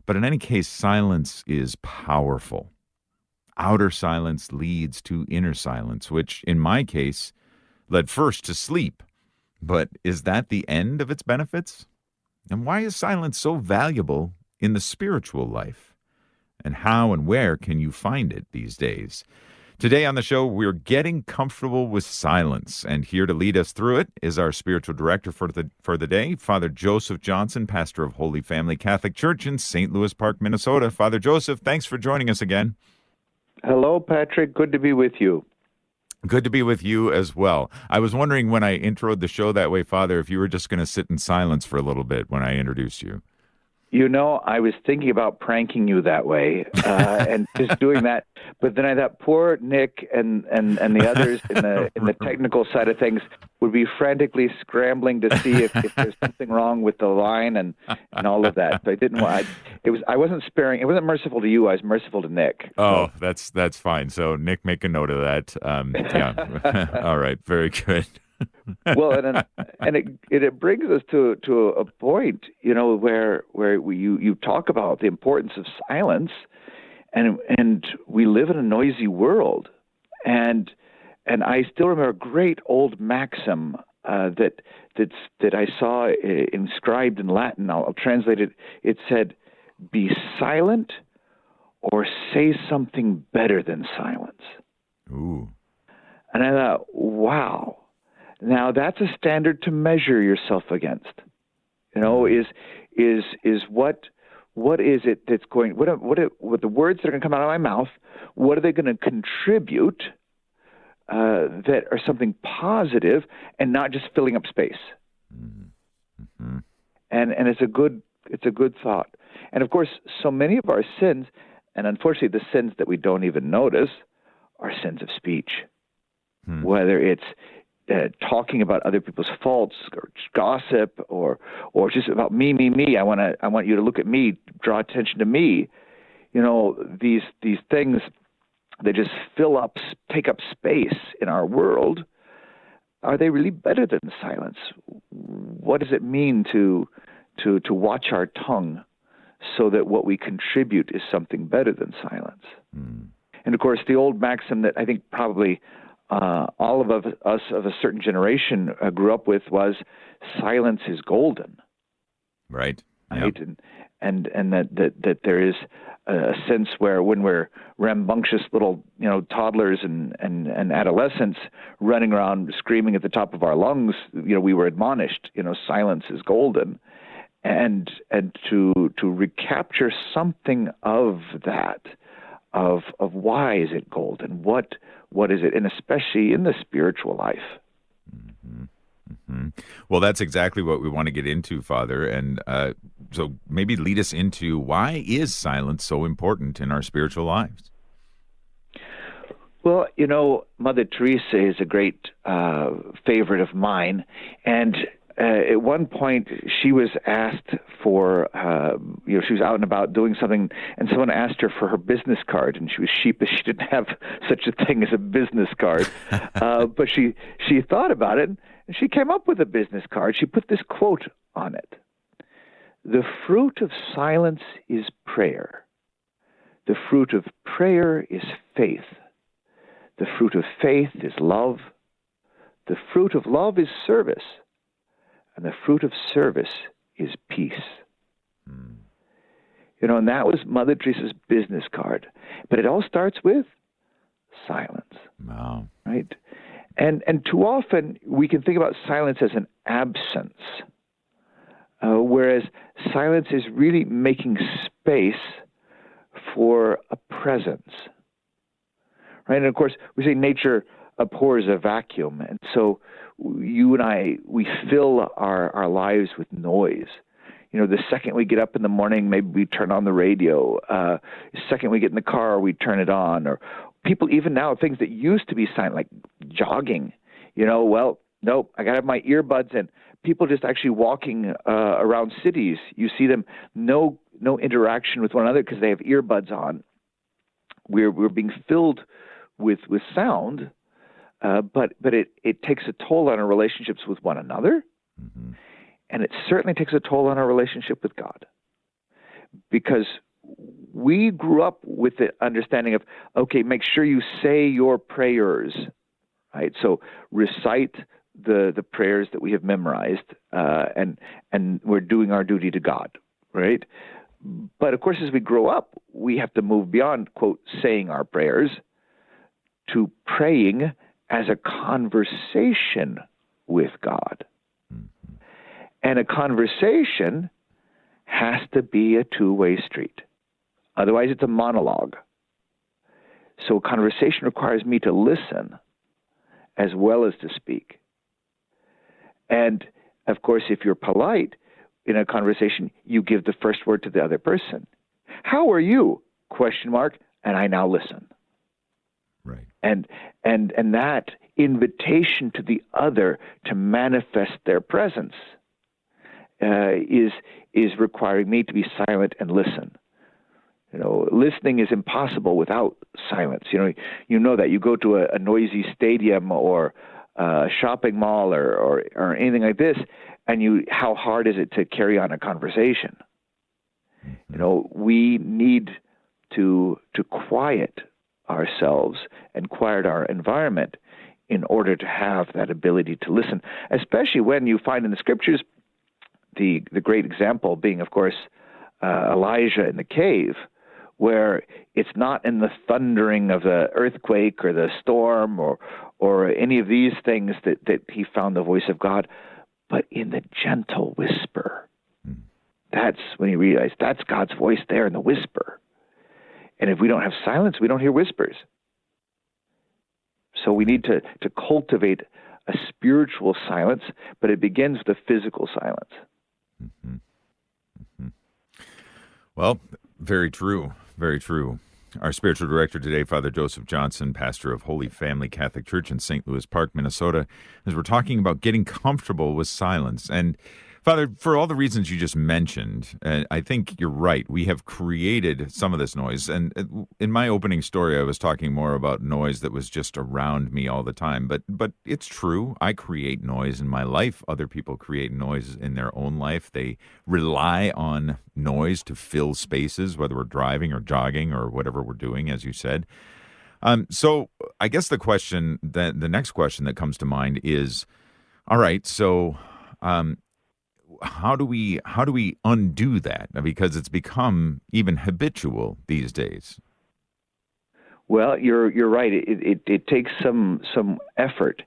But in any case, silence is powerful. Outer silence leads to inner silence, which in my case led first to sleep. But is that the end of its benefits? And why is silence so valuable in the spiritual life? And how and where can you find it these days? Today on the show, we're getting comfortable with silence. And here to lead us through it is our spiritual director for the day, Father Joseph Johnson, pastor of Holy Family Catholic Church in St. Louis Park, Minnesota. Father Joseph, thanks for joining us again. Hello, Patrick. Good to be with you. Good to be with you as well. I was wondering when I introed the show that way, Father, if you were just going to sit in silence for a little bit when I introduced you. You know, I was thinking about pranking you that way and just doing that, but then I thought poor Nick and the others in the technical side of things would be frantically scrambling to see if there's something wrong with the line and all of that. So I didn't want. I wasn't sparing. It wasn't merciful to you. I was merciful to Nick. Oh, that's fine. So Nick, make a note of that. Yeah. All right. Very good. Well, and it brings us to a point, you know, where you talk about the importance of silence, and we live in a noisy world, and I still remember a great old maxim that I saw inscribed in Latin. I'll translate it. It said, "Be silent, or say something better than silence." Ooh. And I thought, wow. Now that's a standard to measure yourself against. You know, is what is it that's going? What the words that are going to come out of my mouth? What are they going to contribute that are something positive and not just filling up space? Mm-hmm. And it's a good thought. And of course, so many of our sins, and unfortunately, the sins that we don't even notice, are sins of speech. Whether it's talking about other people's faults or gossip or just about me. I want you to look at me, draw attention to me. You know, these things that just take up space in our world. Are they really better than silence? What does it mean to watch our tongue so that what we contribute is something better than silence? And of course, the old maxim that I think probably all of us of a certain generation grew up with was silence is golden. Right. Right. Yep. And that there is a sense where when we're rambunctious little, you know, toddlers and adolescents running around screaming at the top of our lungs, you know, we were admonished, you know, silence is golden. And to recapture something of that, of why is it golden? What is it? And especially in the spiritual life. Mm-hmm. Mm-hmm. Well, that's exactly what we want to get into, Father. And so maybe lead us into why is silence so important in our spiritual lives? Well, you know, Mother Teresa is a great favorite of mine. And at one point, she was asked for, she was out and about doing something, and someone asked her for her business card, and she was sheepish. She didn't have such a thing as a business card. But she thought about it, and she came up with a business card. She put this quote on it. "The fruit of silence is prayer. The fruit of prayer is faith. The fruit of faith is love. The fruit of love is service. And the fruit of service is peace." You know, and that was Mother Teresa's business card. But it all starts with silence. Wow. Right? And too often we can think about silence as an absence, whereas silence is really making space for a presence. Right? And of course, we say nature abhors a vacuum. And so you and I, we fill our lives with noise. You know, the second we get up in the morning, maybe we turn on the radio. The second we get in the car, we turn it on. Or people, even now, things that used to be silent, like jogging. You know, well, nope, I got to have my earbuds in. People just actually walking around cities. You see them, no interaction with one another because they have earbuds on. We're being filled with sound. But it takes a toll on our relationships with one another, and it certainly takes a toll on our relationship with God. because we grew up with the understanding of, okay, make sure you say your prayers, right? So recite the prayers that we have memorized, and we're doing our duty to God, right? But of course, as we grow up, we have to move beyond, quote, saying our prayers to praying as a conversation with God. Mm-hmm. And a conversation has to be a two-way street. Otherwise, it's a monologue. So conversation requires me to listen as well as to speak. And of course, if you're polite in a conversation, you give the first word to the other person. How are you? Question mark. And I now listen. Right. And that invitation to the other to manifest their presence is requiring me to be silent and listen. Listening is impossible without silence. You know that. You go to a noisy stadium or a shopping mall or anything like this, and how hard is it to carry on a conversation? Mm-hmm. We need to quiet ourselves and quiet our environment in order to have that ability to listen, especially when you find in the scriptures the great example being, of course, Elijah in the cave, where it's not in the thundering of the earthquake or the storm or any of these things that he found the voice of God, but in the gentle whisper. Mm. That's when he realized that's God's voice there in the whisper. And if we don't have silence, we don't hear whispers. So we need to cultivate a spiritual silence, but it begins with a physical silence. Mm-hmm. Mm-hmm. Well, very true. Very true. Our spiritual director today, Father Joseph Johnson, pastor of Holy Family Catholic Church in St. Louis Park, Minnesota, as we're talking about getting comfortable with silence. And Father, for all the reasons you just mentioned, I think you're right. We have created some of this noise. And in my opening story, I was talking more about noise that was just around me all the time. But it's true. I create noise in my life. Other people create noise in their own life. They rely on noise to fill spaces, whether we're driving or jogging or whatever we're doing, as you said. So I guess the next question that comes to mind is, all right, so how do we undo that? Because it's become even habitual these days. Well, you're right. It takes some effort.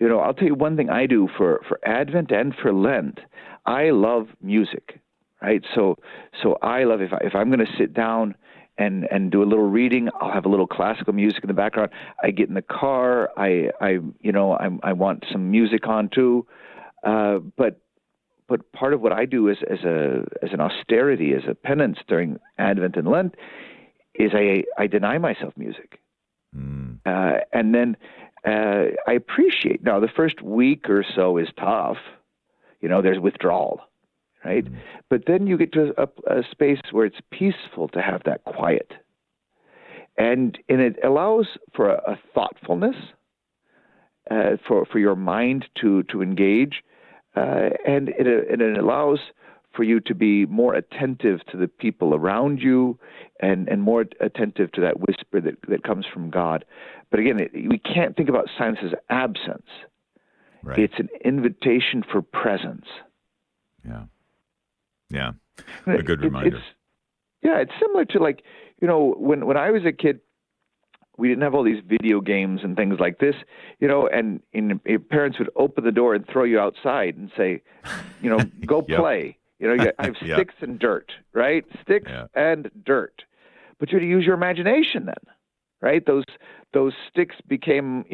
I'll tell you one thing I do for Advent and for Lent. I love music, right? So I love if I'm going to sit down and do a little reading, I'll have a little classical music in the background. I get in the car. I want some music on too, but part of what I do as an austerity, as a penance during Advent and Lent, is I deny myself music. Mm. And then I appreciate. Now, the first week or so is tough. There's withdrawal, right? Mm. But then you get to a space where it's peaceful to have that quiet. And it allows for a thoughtfulness, for your mind to engage. And it allows for you to be more attentive to the people around you and more attentive to that whisper that comes from God. But again, we can't think about silence as absence. Right. It's an invitation for presence. Yeah. Yeah. A good reminder. It's similar to when I was a kid, we didn't have all these video games and things like this, and your parents would open the door and throw you outside and say, go Yep. play. I have sticks and dirt, right? Sticks and dirt. But you had to use your imagination then, right? Those sticks became,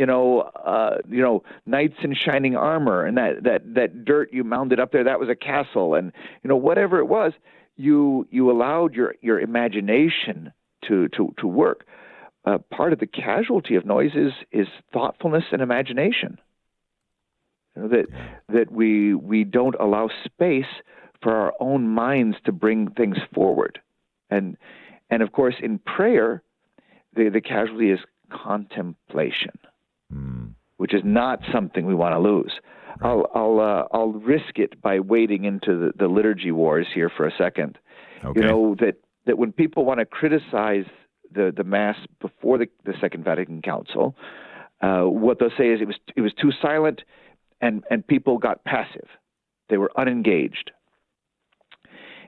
knights in shining armor, and that dirt you mounded up there, that was a castle, and whatever it was, you allowed your imagination to work. Part of the casualty of noise is thoughtfulness and imagination. That we don't allow space for our own minds to bring things forward, and of course in prayer, the casualty is contemplation, which is not something we want to lose. Right. I'll risk it by wading into the liturgy wars here for a second, Okay. That when people want to criticize the Mass before the Second Vatican Council, what they'll say is it was too silent, and people got passive. They were unengaged.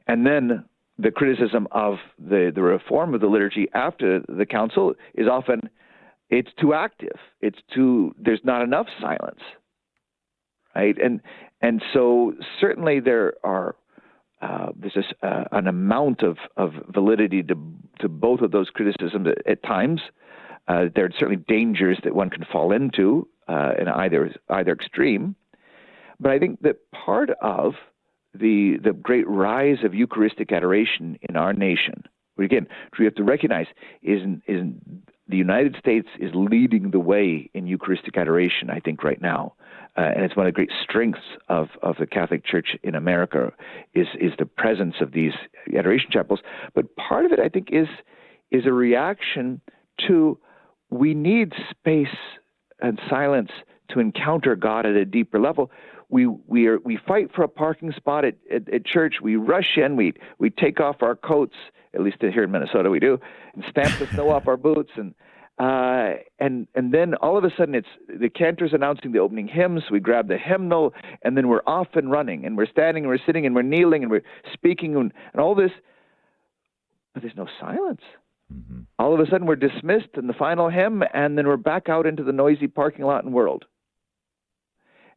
And then the criticism of the reform of the liturgy after the council is often it's too active. There's not enough silence, right? And so certainly there's an amount of validity to both of those criticisms at times. There are certainly dangers that one can fall into in either extreme. But I think that part of the great rise of Eucharistic adoration in our nation, which again, we have to recognize, is the United States is leading the way in Eucharistic adoration, I think, right now. And it's one of the great strengths of the Catholic Church in America is the presence of these adoration chapels. But part of it, I think, is a reaction to we need space and silence to encounter God at a deeper level. We fight for a parking spot at church. We rush in. We take off our coats. At least here in Minnesota, we do, and stamp the snow off our boots. And then all of a sudden, it's the cantor's announcing the opening hymns. We grab the hymnal, and then we're off and running, and we're standing, and we're sitting, and we're kneeling, and we're speaking, and all this. But there's no silence. Mm-hmm. All of a sudden, we're dismissed in the final hymn, and then we're back out into the noisy parking lot and world.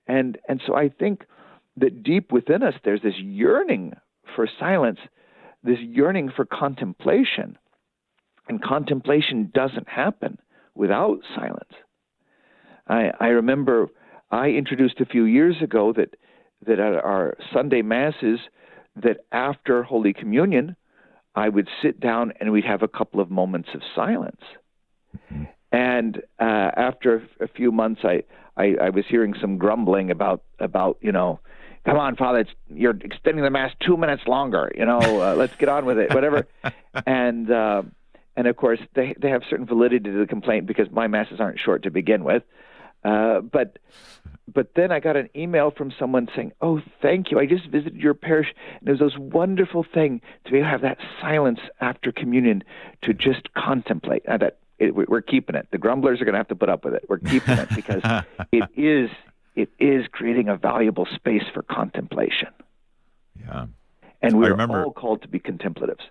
And so I think that deep within us, there's this yearning for silence, this yearning for contemplation. And contemplation doesn't happen without silence. I remember I introduced a few years ago that at our Sunday Masses, that after Holy Communion, I would sit down and we'd have a couple of moments of silence. Mm-hmm. And after a few months, I was hearing some grumbling about come on, Father, you're extending the Mass 2 minutes longer. Let's get on with it, whatever. And of course, they have certain validity to the complaint because my Masses aren't short to begin with. But then I got an email from someone saying, "Oh, thank you. I just visited your parish, and it was this wonderful thing to be able to have that silence after communion to just contemplate." We're keeping it. The grumblers are going to have to put up with it. We're keeping it because it is creating a valuable space for contemplation. Yeah. And we're all called to be contemplatives.